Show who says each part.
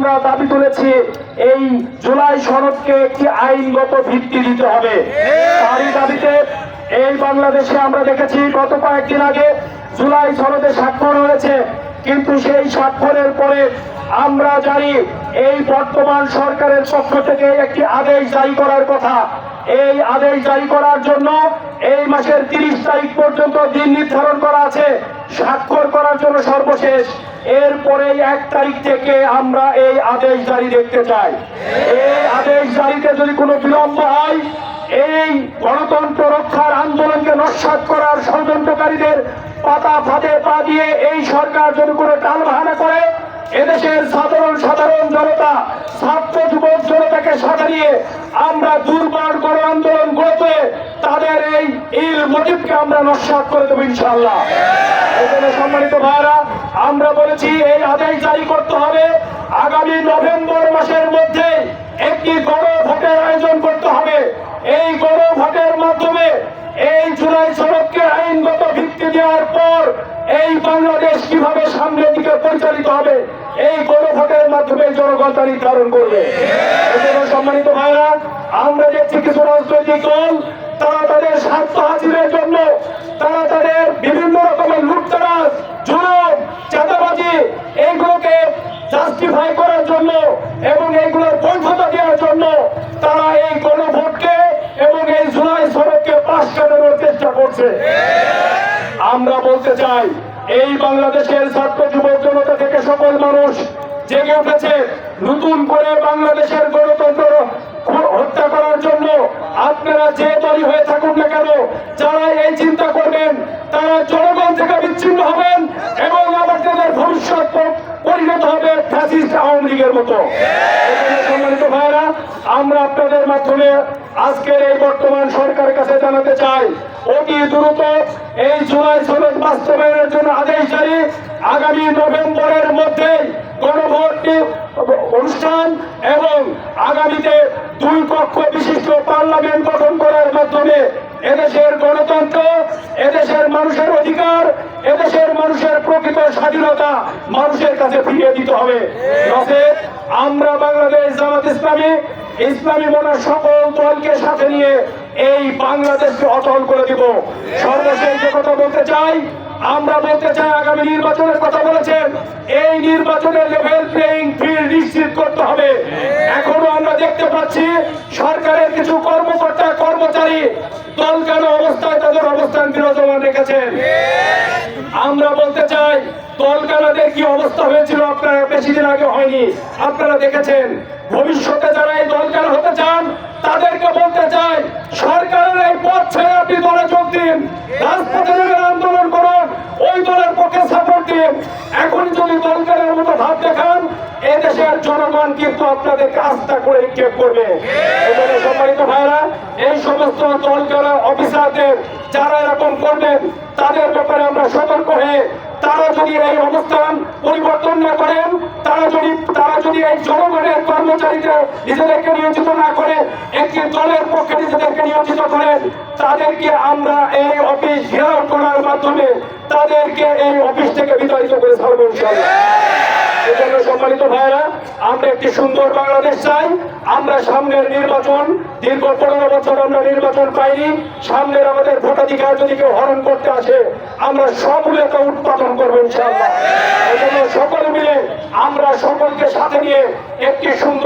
Speaker 1: আমরা দাবি তুলেছি এই জুলাই সনদকে একটি আইনগত ভিত্তি দিতে হবে। তারই দাবিতে এই বাংলাদেশে আমরা দেখেছি গত কয়েকদিন আগে জুলাই সনদে স্বাক্ষর হয়েছে, কিন্তু সেই স্বাক্ষরের পরে আমরা জানি এই বর্তমান সরকারের পক্ষ থেকে একটি আদেশ জারি করার কথা। এই আদেশ জারি করার জন্য এই মাসের 30 তারিখ পর্যন্ত দিন নির্ধারণ করা আছে স্বাক্ষর করার জন্য সর্বশেষ। এরপরে 1 তারিখ থেকে আমরা এই আদেশ জারি দেখতে চাই। এই আদেশ জারিতে যদি কোনো বিলম্ব হয়, এই গণতন্ত্র রক্ষার আন্দোলনকে নস্যাৎ করার ষড়যন্ত্রকারীদের পাতা ফাঁদে পা দিয়ে এই সরকার যদি কোনো টালবাহানা করে, এদেশের সাধারণ জনতা, ছাত্র যুবক জনতাকে সাথে নিয়ে আমরা দুর্বার গণ আন্দোলন গড়ে তাদের এই ইল মোটিভকে আমরা নস্যাৎ করে দেবো ইনশাআল্লাহ। এজন্য সম্মানিত ভাইরা, আমরা বলেছি এই আদেশ জারি করতে হবে। আগামী নভেম্বর মাসের মধ্যে একটি গণভোটের আয়োজন করতে হবে। এই গণভোটের মাধ্যমে এই জুলাই সনদকে আইনগত ভিত্তি দেওয়ার পর এই বাংলাদেশ কিভাবে সামনের দিকে পরিচালিত হবে, এই গণভোটের মাধ্যমে জনগণ তা নির্ধারণ করবে। এজন্য সম্মানিত ভাইরা, আমরা দেখছি কিছু রাজনৈতিক দল তারা তাদের স্বার্থ হাসিলের জন্য তারা তাদের বিভিন্ন রকমের লুটতরাজ, জুলুম, চাঁদাবাজি এইগুলোকে জাস্টিফাই করার জন্য এবং এইগুলোর বৈধতা দেওয়ার জন্য তারা এই গণভোটকে এবং এই জুলাই সনদকে পাশ কাটানোর চেষ্টা করছে। আমরা বলতে চাই, এই বাংলাদেশের ছাত্র যুবক জনতা থেকে সকল মানুষ জেগে উঠেছে নতুন করে বাংলাদেশের গণতন্ত্র হত্যা করার জন্য। আপনারা যে দলই হয়ে থাকুন না কেন, যারা এই চিন্তা করবেন তারা জনগণ থেকে বিচ্ছিন্ন হবেন এবং আমাদের ভবিষ্যৎ পরিণত হবে ফ্যাসিস্ট আওয়ামী লীগের মতো। সম্মানিত ভাইরা, আমরা আপনাদের মাধ্যমে আজকের এই বর্তমান সরকারের কাছে জানাতে চাই, অতি দ্রুত এই জুলাই সনদ বাস্তবায়নের জন্য আদেশ জারি, আগামী নভেম্বরের মধ্যে গণভোট অনুষ্ঠান এবং আগামীতে 2 কক্ষ বিশিষ্ট পার্লামেন্ট গঠন করার মাধ্যমে এদেশের গণতন্ত্র, এদেশের মানুষের অধিকার, এদেশের মানুষের প্রকৃত স্বাধীনতা মানুষের কাছে ফিরিয়ে দিতে হবে। নচেত আমরা বাংলাদেশ জামাত ইসলামী মনের সকল দলকে সাথে নিয়ে এই বাংলাদেশকে অচল করে দিব। সর্বশেষ যে কথা বলতে চাই, আমরা বলতে চাই আগামী নির্বাচনের কথা বলেছেন, এই নির্বাচনের লেভেল প্লেইং ফিল্ড নিশ্চিত করতে হবে। এখনো আমরা দেখতে পাচ্ছি সরকারের কিছু কর্মকর্তা কর্মচারী দলকানো অবস্থায় তাদের অবস্থান বিরাজমান রেখেছেন। আমরা বলতে চাই, দলকানাদের কি অবস্থা হয়েছিল আপনারা বেশি দিন আগে হয়নি, আপনারা দেখেছেন। ভবিষ্যতে যারা এই দলকানা হতে চান তাদেরকে বলতে চাই, সরকারের এই পথ ছেড়ে আপনি দলে যোগ দিন, রাজপথে আন্দোলন করুন, ওই দলের পক্ষে সাপোর্ট দিন। এখন যদি দলকানার মতো ভাব দেখান, এদেশের জনগণ কিন্তু আপনাদেরকে আস্থা করে নিক্ষেপ করবে। এজন্য সম্মানিত ভাইরা, এই সমস্ত দলকানা অফিসারদের যারা এরকম করবেন তাদের ব্যাপারে আমরা সতর্ক হয়ে তারা যদি এই অবস্থান পরিবর্তন না করেন, তারা যদি এই জনগণের কর্মচারীদের নিজেদেরকে নিয়োজিত না করে একটি দলের পক্ষে নিজেদেরকে নিয়োজিত করেন, তাদেরকে আমরা এই অফিস ঘেরাও করার মাধ্যমে তাদেরকে এই অফিস থেকে বিতাড়িত করে ছাড়বো ইনশাআল্লাহ। এজন্য সম্মানিত ভাইরা, আমরা একটি সুন্দর বাংলাদেশ চাই। আমরা সামনের নির্বাচন, দীর্ঘ 15 বছর আমরা নির্বাচন পাইনি, সামনের আমাদের ভোটাধিকার যদি কেউ হরণ করতে আসে আমরা সমূলে তা উৎপাদন করবো ইনশাআল্লাহ। এজন্য সকলে মিলে আমরা সকলকে সাথে নিয়ে একটি সুন্দর